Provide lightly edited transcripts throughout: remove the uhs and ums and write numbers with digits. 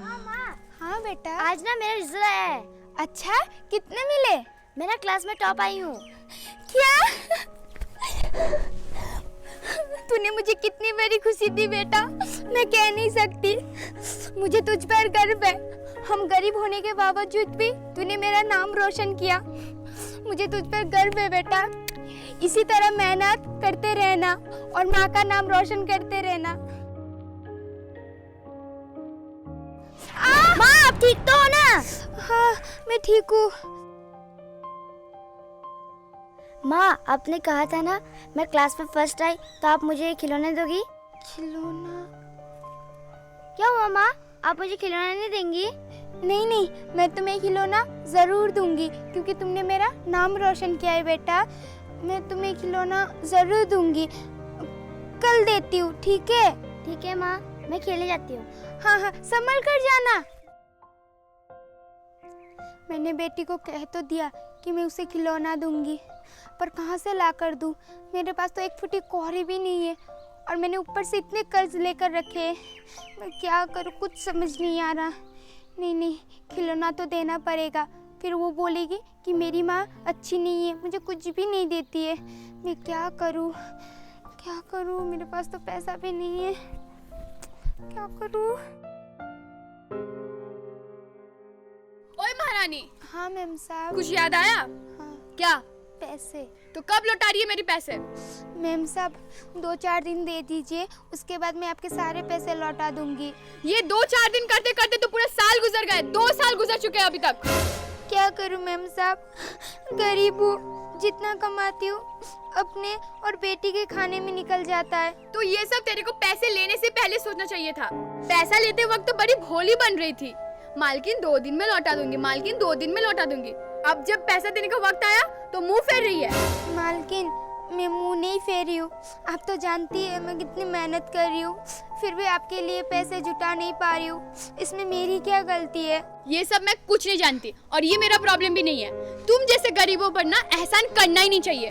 हाँ माँ। हाँ बेटा। आज ना मेरा रिजल्ट आया है। अच्छा, कितने मिले? मैं ना क्लास में टॉप आई हूँ। क्या? तूने मुझे कितनी बड़ी खुशी दी बेटा, मैं कह नहीं सकती। मुझे तुझ पर गर्व है। हम गरीब होने के बावजूद भी तूने मेरा नाम रोशन किया। मुझे तुझ पर गर्व है बेटा। इसी तरह मेहनत करते रहना और माँ का नाम रोशन करते रहना। माँ आप ठीक तो हो ना? हाँ मैं ठीक हूँ। माँ आपने कहा था ना मैं क्लास में फर्स्ट आई तो आप मुझे खिलौने दोगी। खिलौना? क्या हुआ माँ, आप मुझे खिलौना नहीं देंगी? नहीं नहीं, मैं तुम्हें खिलौना जरूर दूंगी क्योंकि तुमने मेरा नाम रोशन किया है बेटा। मैं तुम्हें खिलौना जरूर दूंगी। कल देती हूँ, ठीक है? ठीक है माँ, मैं खेलने जाती हूँ। हाँ हाँ, संभल कर जाना। मैंने बेटी को कह तो दिया कि मैं उसे खिलौना दूंगी, पर कहाँ से ला कर दूँ? मेरे पास तो एक फुटी कौड़ी भी नहीं है और मैंने ऊपर से इतने कर्ज लेकर रखे हैं। मैं क्या करूँ, कुछ समझ नहीं आ रहा। नहीं नहीं, खिलौना तो देना पड़ेगा, फिर वो बोलेगी कि मेरी माँ अच्छी नहीं है, मुझे कुछ भी नहीं देती है। मैं क्या करूँ क्या करूँ? मेरे पास तो पैसा भी नहीं है, क्या करूँ? ओए महारानी। हाँ मैम साहब। कुछ याद आया? हाँ। क्या? पैसे। तो कब लौटा रही है मेरे पैसे? मैम साहब 2-4 दिन दे दीजिए, उसके बाद मैं आपके सारे पैसे लौटा दूंगी। ये 2-4 दिन करते करते तो पूरा साल गुजर गए। 2 साल गुजर चुके हैं अभी तक। क्या करूं मैम साहब, गरीब हूँ, जितना कमाती हूँ अपने और बेटी के खाने में निकल जाता है। तो ये सब तेरे को पैसे लेने से पहले सोचना चाहिए था। पैसा लेते वक्त तो बड़ी भोली बन रही थी। मालकिन 2 दिन में लौटा दूंगी, मालकिन 2 दिन में लौटा दूंगी। अब जब पैसा देने का वक्त आया तो मुंह फेर रही है। मालकिन मैं मुंह नहीं फेर रही हूँ, आप तो जानती है मैं कितनी मेहनत कर रही हूँ, फिर भी आपके लिए पैसे जुटा नहीं पा रही हूँ। इसमें मेरी क्या गलती है? ये सब मैं कुछ नहीं जानती और ये मेरा प्रॉब्लम भी नहीं है। तुम जैसे गरीबों पर ना एहसान करना ही नहीं चाहिए।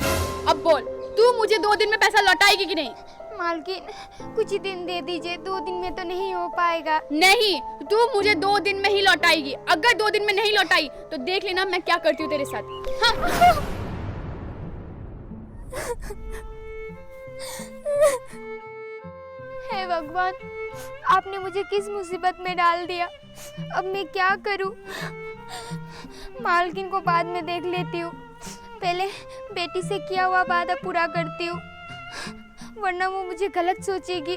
अब बोल, तू मुझे 2 दिन में पैसा लौटाएगी कि नहीं? मालकिन कुछ ही दिन दे दीजिए, 2 दिन में तो नहीं हो पाएगा। नहीं, तू मुझे 2 दिन में ही लौटाएगी। अगर 2 दिन में नहीं लौटाई तो देख लेना मैं क्या करती हूँ तेरे साथ। हाँ। हे भगवान, आपने मुझे किस मुसीबत में डाल दिया। अब मैं क्या करूं? मालकिन को बाद में देख लेती हूँ, पहले बेटी से किया हुआ वादा पूरा करती हूँ, वरना वो मुझे गलत सोचेगी।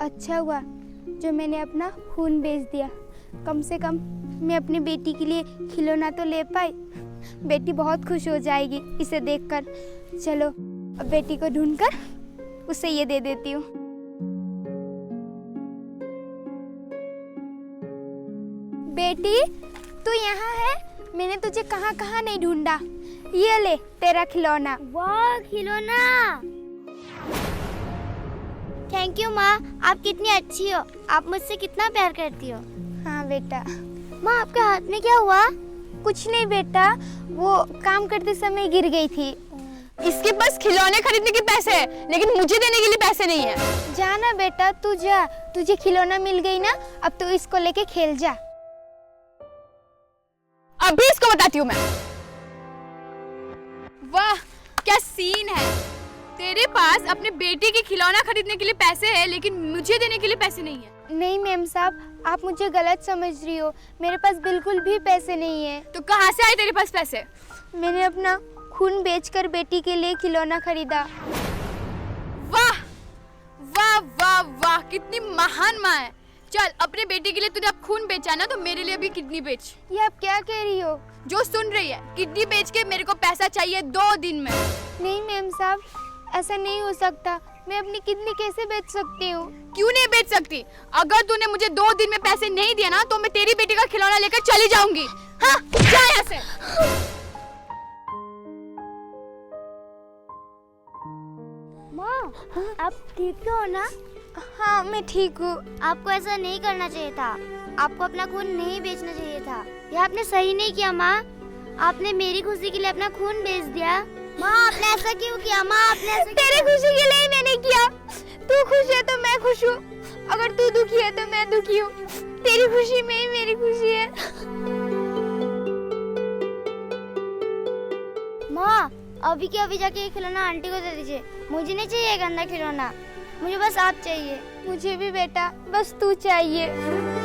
अच्छा हुआ जो मैंने अपना खून बेच दिया, कम से कम मैं अपनी बेटी के लिए खिलौना तो ले पाई। बेटी बहुत खुश हो जाएगी इसे देखकर। चलो अब बेटी को ढूंढकर उसे ये दे देती हूँ। बेटी तू यहाँ है, मैंने तुझे कहाँ कहाँ नहीं ढूंढा। ये ले तेरा खिलौना। वाह खिलौना, थैंक यू माँ, आप कितनी अच्छी हो, आप मुझसे कितना प्यार करती हो। हाँ बेटा। माँ आपके हाथ में क्या हुआ? कुछ नहीं बेटा, वो काम करते समय गिर गई थी। इसके पास खिलौने खरीदने के पैसे हैं, लेकिन मुझे देने के लिए पैसे नहीं है। जाना बेटा, तू जा, तुझे खिलौना मिल गई ना, अब तू इसको लेके खेल जा। अभी इसको बताती हूँ मैं। वाह क्या सीन है। तेरे पास अपने बेटे की खिलौना खरीदने के लिए पैसे हैं, लेकिन मुझे देने के लिए पैसे नहीं है। नहीं मैम साहब, आप मुझे गलत समझ रही हो, मेरे पास बिल्कुल भी पैसे नहीं है। तो कहाँ से आए तेरे पास पैसे? मैंने अपना खून बेचकर बेटी के लिए खिलौना खरीदा। वाह वाह वाह वाह, कितनी महान माँ है। चल अपने बेटे के लिए तूने अब खून बेचा ना, तो मेरे लिए भी किडनी बेच। ये आप क्या कह रही हो? जो सुन रही है, किडनी बेच के मेरे को पैसा चाहिए 2 दिन में। नहीं मैम साहब, ऐसा नहीं हो सकता, मैं अपनी किडनी कैसे बेच सकती हूँ? क्यों नहीं बेच सकती? अगर तूने मुझे 2 दिन में पैसे नहीं दिए ना, तो मैं तेरी बेटी का खिलौना लेकर चली जाऊंगी। हाँ जा यहाँ से। माँ आप ठीक तो हो ना? हाँ मैं ठीक हूँ। आपको ऐसा नहीं करना चाहिए था, आपको अपना खून नहीं बेचना चाहिए था, ये आपने सही नहीं किया माँ। आपने मेरी खुशी के लिए अपना खून बेच दिया। माँ आपने ऐसा क्यों किया? माँ आपने ऐसा तेरी खुशी के लिए ही मैंने किया। तू खुश है तो मैं खुश हूँ, अगर तू दुखी है तो मैं दुखी हूँ। तेरी खुशी में ही मेरी खुशी है। माँ अभी के अभी जाके ये खिलौना आंटी को दे दीजिए, मुझे नहीं चाहिए गंदा खिलौना, मुझे बस आप चाहिए। मुझे भी बेटा, बस तू चाहिए।